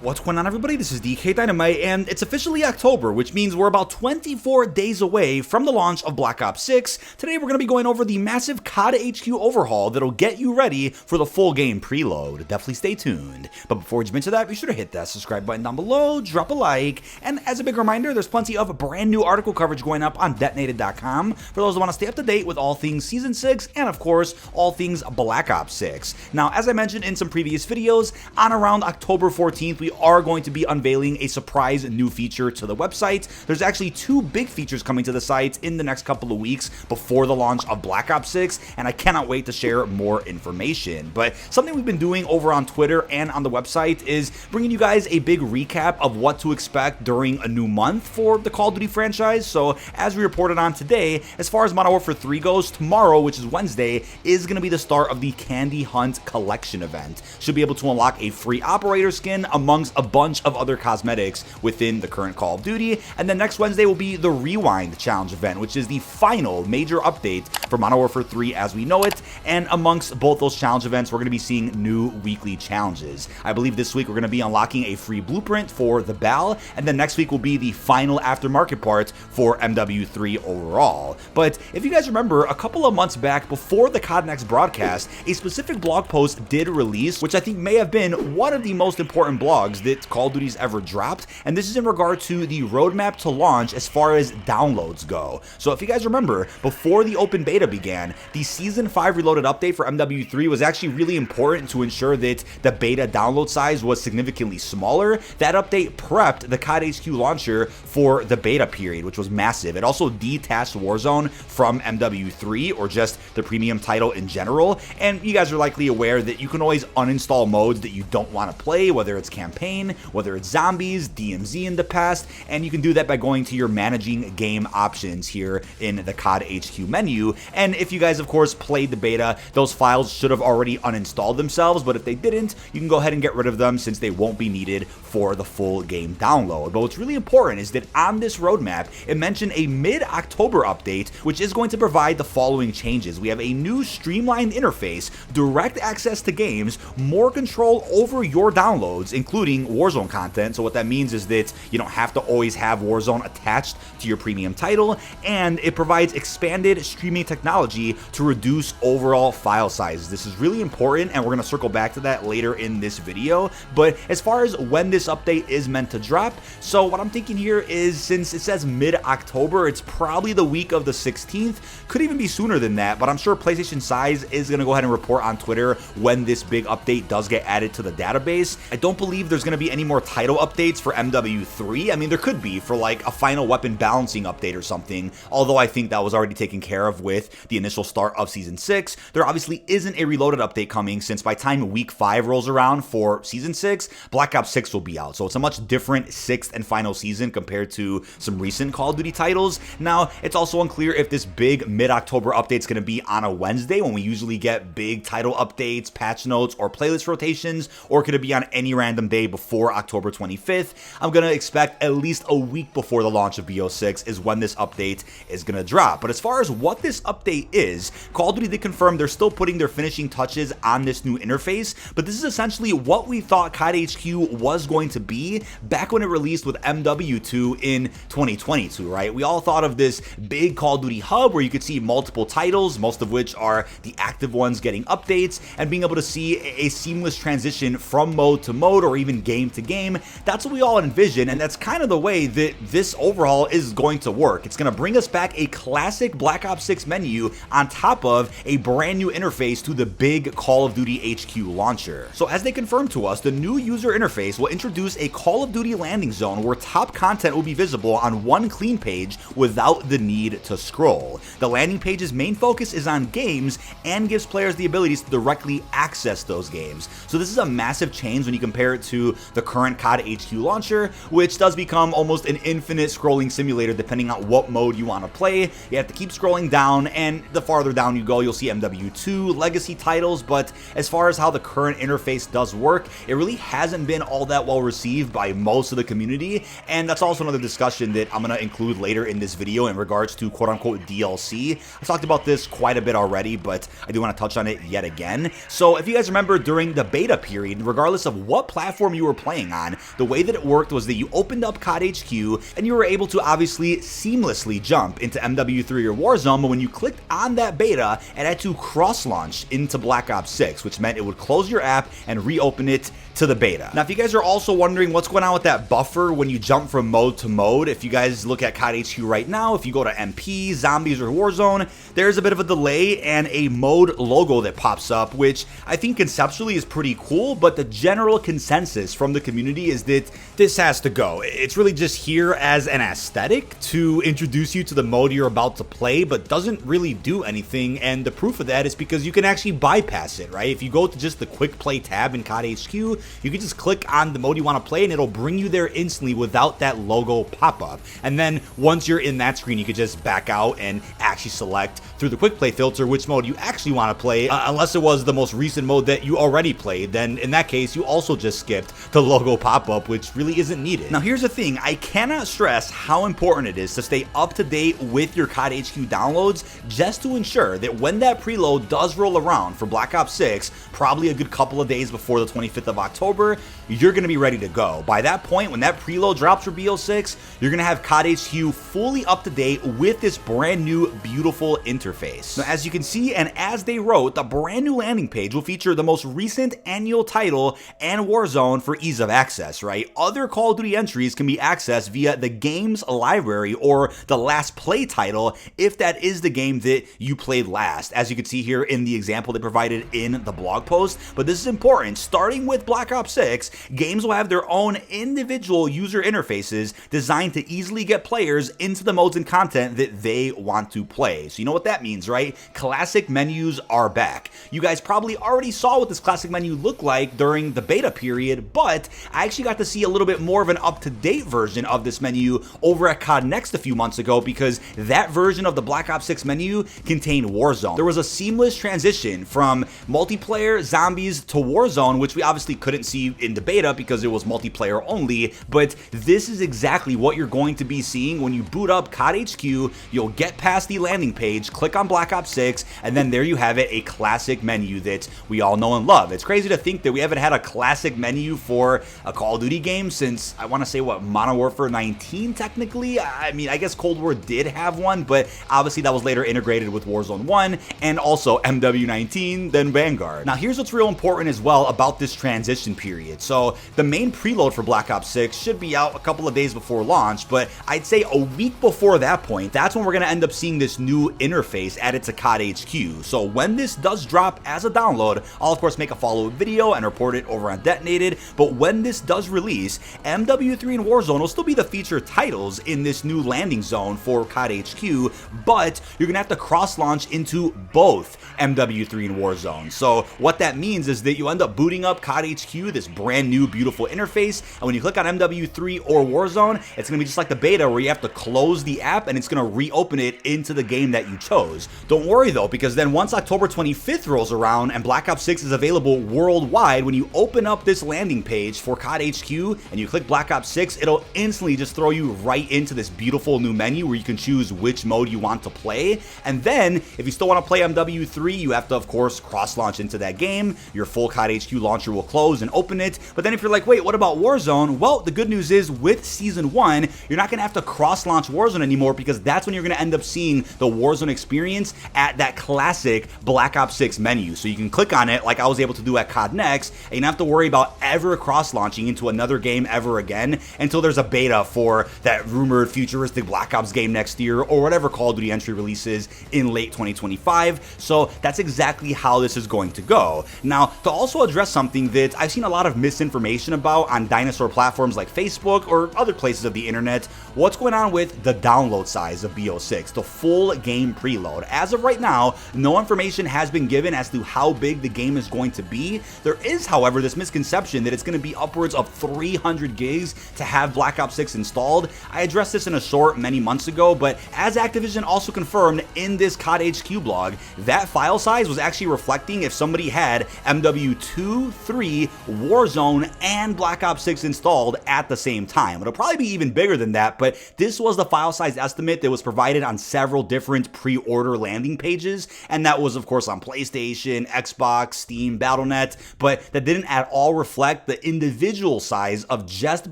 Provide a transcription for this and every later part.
What's going on, everybody? This is dkdynamite, and it's officially October, which means we're about 24 days away from the launch of Black Ops 6. Today, we're going to be going over the massive COD HQ overhaul that'll get you ready for the full game preload. Definitely stay tuned. But before we jump into that, be sure to hit that subscribe button down below, drop a like, and as a big reminder, there's plenty of brand new article coverage going up on detonated.com for those who want to stay up to date with all things Season 6 and, of course, all things Black Ops 6. Now, as I mentioned in some previous videos, on around October 14th, we are going to be unveiling a surprise new feature to the website. There's actually two big features coming to the site in the next couple of weeks before the launch of Black Ops 6, and I cannot wait to share more information. But something we've been doing over on Twitter and on the website is bringing you guys a big recap of what to expect during a new month for the Call of Duty franchise. So as we reported on today, as far as Modern Warfare 3 goes, tomorrow, which is Wednesday, is going to be the start of the Candy Hunt Collection event. Should be able to unlock a free operator skin amongst a bunch of other cosmetics within the current Call of Duty. And then next Wednesday will be the Rewind Challenge event, which is the final major update for Modern Warfare 3 as we know it. And amongst both those challenge events, we're going to be seeing new weekly challenges. I believe this week we're going to be unlocking a free blueprint for the BAL, and then next week will be the final aftermarket part for MW3 Overhaul. But if you guys remember, a couple of months back before the COD Next broadcast, a specific blog post did release, which I think may have been one of the most important blogs that Call of Duty's ever dropped, and this is in regard to the roadmap to launch as far as downloads go. So if you guys remember, before the open beta began, the Season 5 Reloaded update for MW3 was actually really important to ensure that the beta download size was significantly smaller. That update prepped the COD HQ launcher for the beta period, which was massive. It also detached Warzone from MW3, or just the premium title in general, and you guys are likely aware that you can always uninstall modes that you don't want to play, whether it's campaign, whether it's zombies, DMZ in the past, and you can do that by going to your managing game options here in the COD HQ menu. And if you guys, of course, played the beta, those files should have already uninstalled themselves, but if they didn't, you can go ahead and get rid of them since they won't be needed for the full game download. But what's really important is that on this roadmap, it mentioned a mid-October update, which is going to provide the following changes. We have a new streamlined interface, direct access to games, more control over your downloads, including Warzone content. So what that means is that you don't have to always have Warzone attached to your premium title, and it provides expanded streaming technology to reduce overall file sizes. This is really important, and we're going to circle back to that later in this video. But as far as when this update is meant to drop, so what I'm thinking here is, since it says mid-October, it's probably the week of the 16th. Could even be sooner than that, but I'm sure PlayStation Size is going to go ahead and report on Twitter when this big update does get added to the database. I don't believe there's going to be any more title updates for MW3. I mean, there could be for like a final weapon balancing update or something, although I think that was already taken care of with the initial start of Season 6. There obviously isn't a Reloaded update coming, since by time Week 5 rolls around for Season 6, Black Ops 6 will be out. So it's a much different 6th and final season compared to some recent Call of Duty titles. Now, it's also unclear if this big mid-October update is going to be on a Wednesday when we usually get big title updates, patch notes, or playlist rotations, or could it be on any random day before October 25th. I'm going to expect at least a week before the launch of BO6 is when this update is going to drop. But as far as what this update is, Call of Duty did confirm they're still putting their finishing touches on this new interface, but this is essentially what we thought COD HQ was going to be back when it released with MW2 in 2022, right? We all thought of this big Call of Duty hub where you could see multiple titles, most of which are the active ones getting updates, and being able to see a seamless transition from mode to mode or even game to game. That's what we all envision, and that's kind of the way that this overhaul is going to work. It's going to bring us back a classic Black Ops 6 menu on top of a brand new interface to the big Call of Duty HQ launcher. So as they confirmed to us, the new user interface will introduce a Call of Duty landing zone where top content will be visible on one clean page without the need to scroll. The landing page's main focus is on games and gives players the abilities to directly access those games. So this is a massive change when you compare it to the current COD HQ launcher, which does become almost an infinite scrolling simulator depending on what mode you want to play. You have to keep scrolling down, and the farther down you go, you'll see MW2, legacy titles, but as far as how the current interface does work, it really hasn't been all that well received by most of the community, and that's also another discussion that I'm going to include later in this video in regards to quote-unquote DLC. I've talked about this quite a bit already, but I do want to touch on it yet again. So if you guys remember, during the beta period, regardless of what platform platform you were playing on. The way that it worked was that you opened up COD HQ and you were able to obviously seamlessly jump into MW3 or Warzone, but when you clicked on that beta, it had to cross-launch into Black Ops 6, which meant it would close your app and reopen it to the beta. Now, if you guys are also wondering what's going on with that buffer when you jump from mode to mode, if you guys look at COD HQ right now, if you go to MP, Zombies, or Warzone, there's a bit of a delay and a mode logo that pops up, which I think conceptually is pretty cool, but the general consensus from the community is that this has to go. It's really just here as an aesthetic to introduce you to the mode you're about to play, but doesn't really do anything, and the proof of that is because you can actually bypass it, right? If you go to just the quick play tab in COD HQ, you can just click on the mode you want to play and it'll bring you there instantly without that logo pop-up. And then once you're in that screen, you can just back out and actually select through the quick play filter which mode you actually want to play, unless it was the most recent mode that you already played. Then in that case, you also just skipped the logo pop-up, which really isn't needed. Now here's the thing, I cannot stress how important it is to stay up to date with your COD HQ downloads just to ensure that when that preload does roll around for Black Ops 6, probably a good couple of days before the 25th of October, you're going to be ready to go. By that point, when that preload drops for BO6, you're going to have COD HQ fully up to date with this brand new beautiful interface. Now, as you can see, and as they wrote, the brand new landing page will feature the most recent annual title and Warzone for ease of access, right? Other Call of Duty entries can be accessed via the game's library or the last play title if that is the game that you played last, as you can see here in the example they provided in the blog post. But this is important. Starting with Black Ops 6, games will have their own individual user interfaces designed to easily get players into the modes and content that they want to play. So you know what that means, right? Classic menus are back. You guys probably already saw what this classic menu looked like during the beta period, but I actually got to see a little bit more of an up-to-date version of this menu over at COD Next a few months ago, because that version of the Black Ops 6 menu contained Warzone. There was a seamless transition from multiplayer, zombies, to Warzone, which we obviously couldn't see in the beta because it was multiplayer only, but this is exactly what you're going to be seeing when you boot up COD HQ. You'll get past the landing page, click on Black Ops 6, and then there you have it, a classic menu that we all know and love. It's crazy to think that we haven't had a classic menu for a Call of Duty game since, I want to say, what, Modern Warfare 19 technically? I mean, I guess Cold War did have one, but obviously that was later integrated with Warzone 1 and also MW19, then Vanguard. Now here's what's real important as well about this transition period. So the main preload for Black Ops 6 should be out a couple of days before launch, but I'd say a week before that point, that's when we're going to end up seeing this new interface added to COD HQ. So when this does drop as a download, I'll of course make a follow-up video and report it over on Detonated, but when this does release, MW3 and Warzone will still be the featured titles in this new landing zone for COD HQ, but you're going to have to cross-launch into both MW3 and Warzone. So what that means is that you end up booting up COD HQ, this brand new beautiful interface, and when you click on MW3 or Warzone, it's going to be just like the beta where you have to close the app and it's going to reopen it into the game that you chose. Don't worry though, because then once October 25th rolls around and Black Ops 6 is available worldwide, when you open up this landing page for COD HQ and you click Black Ops 6, it'll instantly just throw you right into this beautiful new menu where you can choose which mode you want to play. And then if you still want to play MW3, you have to of course cross-launch into that game. Your full COD HQ launcher will close and open it. But then if you're like, wait, what about Warzone? Well, the good news is with Season 1, you're not going to have to cross-launch Warzone anymore, because that's when you're going to end up seeing the Warzone experience at that classic Black Ops 6 menu. So you can click on it like I was able to do at COD Next, and you don't have to worry about ever cross-launching into another game ever again until there's a beta for that rumored futuristic Black Ops game next year, or whatever Call of Duty entry releases in late 2025. So that's exactly how this is going to go. Now, to also address something that I've seen a lot of misinformation about on dinosaur platforms like Facebook or other places of the internet, what's going on with the download size of BO6, the full game preload. As of right now, no information has been given as to how big the game is going to be. There is, however, this misconception that it's going to be upwards of 300 gigs to have Black Ops 6 installed. I addressed this in a short many months ago, but as Activision also confirmed in this COD HQ blog, that file size was actually reflecting if somebody had MW2, 3, Warzone, and Black Ops 6 installed at the same time. It'll probably be even bigger than that, but this was the file size estimate that was provided on several different pre-order landing pages, and that was of course on PlayStation, Xbox, Steam, Battle.net, but that didn't at all reflect the individual size of just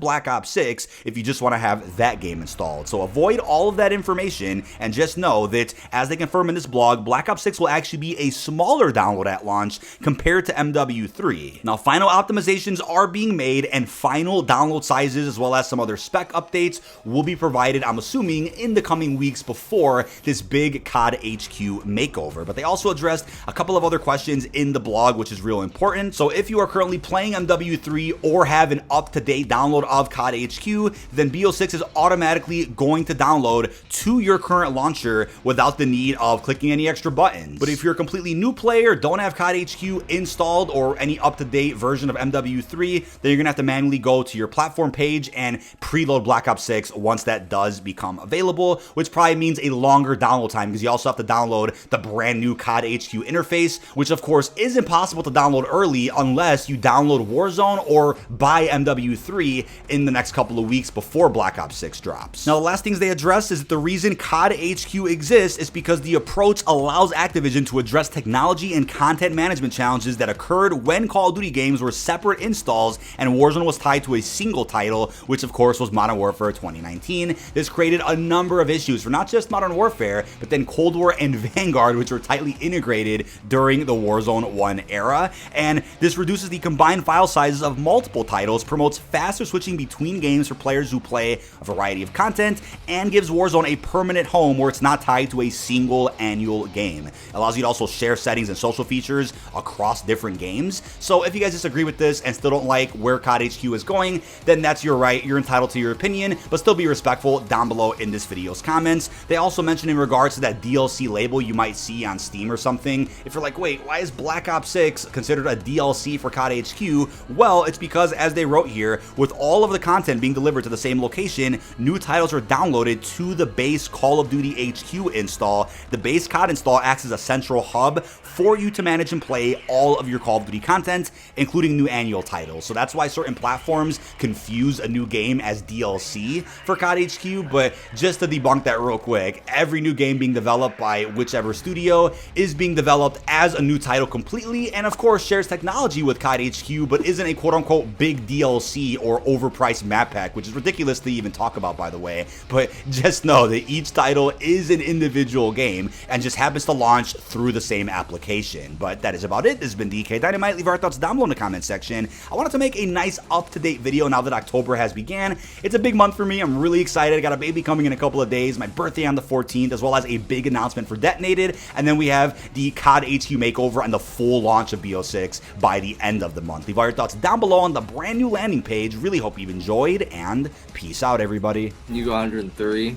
Black Ops 6 if you just want to have that game installed. So avoid all of that information and just know that, as they confirm in this blog, Black Ops 6 will actually be a smaller download at launch compared to MW3. Now, final optimizations are being made, and final download sizes as well as some other spec updates will be provided, I'm assuming, in the coming weeks before this big COD HQ makeover. But they also addressed a couple of other questions in the blog, which is real important. So if you are currently playing MW3 or have an up-to-date download of COD HQ, then BO6 is automatically going to download to your current launcher without the need of clicking any extra buttons. But if you're a completely new player, don't have COD HQ installed or any up-to-date version of MW3, then you're gonna have to manually go to your platform page and preload Black Ops 6 once that does become available, which probably means a longer download time because you also have to download the brand new COD HQ interface, which of course is impossible to download early unless you download Warzone or buy MW3 in the next couple of weeks before Black Ops 6 drops. Now, the last things they address is that the reason COD HQ exists is because the approach allows Activision to address technology and content management challenges that occurred when Call of Duty games were separate installs and Warzone was tied to a single title, which of course was Modern Warfare 2019. This created a number of issues for not just Modern Warfare, but then Cold War and Vanguard, which were tightly integrated during the Warzone 1 era. And this reduces the combined file sizes of multiple titles, promotes faster switching between games for players who play a variety of content, and gives Warzone a permanent home where it's not tied to a single annual game. It allows you to also share settings and social features across different games. So if you guys disagree with this and still don't like where COD HQ is going, then that's your right. You're entitled to your opinion, but still be respectful down below in this video's comments. They also mentioned in regards to that DLC label you might see on Steam or something. If you're like, wait, why is Black Ops 6 considered a DLC for COD HQ? Well, it's because, as they wrote here, with all of the content being delivered to the same location, new titles are downloaded to the base Call of Duty HQ install. The base COD install acts as a central hub for you to manage and play all of your Call of Duty content, including new annual titles. So that's why certain platforms confuse a new game as DLC for COD HQ, but just to debunk that real quick, every new game being developed by whichever studio is being developed as a new title completely, and of course shares technology with COD HQ, but isn't a quote-unquote big DLC or overpriced map pack, which is ridiculous to even talk about, by the way. But just know that each title is an individual game and just happens to launch through the same application. But that is about it. This has been dkdynamite. Leave our thoughts down below in the comment section. I wanted to make a nice up-to-date video now that October has began. It's a big month for me. I'm really excited. I got a baby coming in a couple of days, my birthday on the 14th, as well as a big announcement for Detonated, and then we have the COD HQ makeover and the full launch of BO6 by the end of the month. Leave all your thoughts down below on the brand new landing page. Really hope you've enjoyed, and peace out, everybody. You go 103. Wait,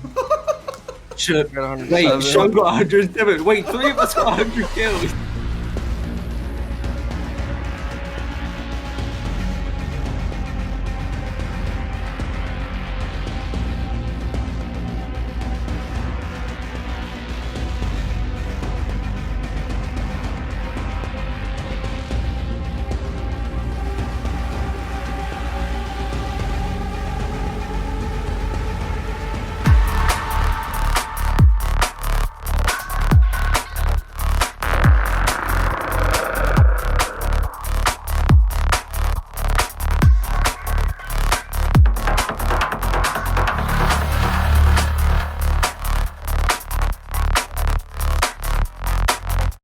Sean Sean got 107. Wait, 3 of us got 100 kills.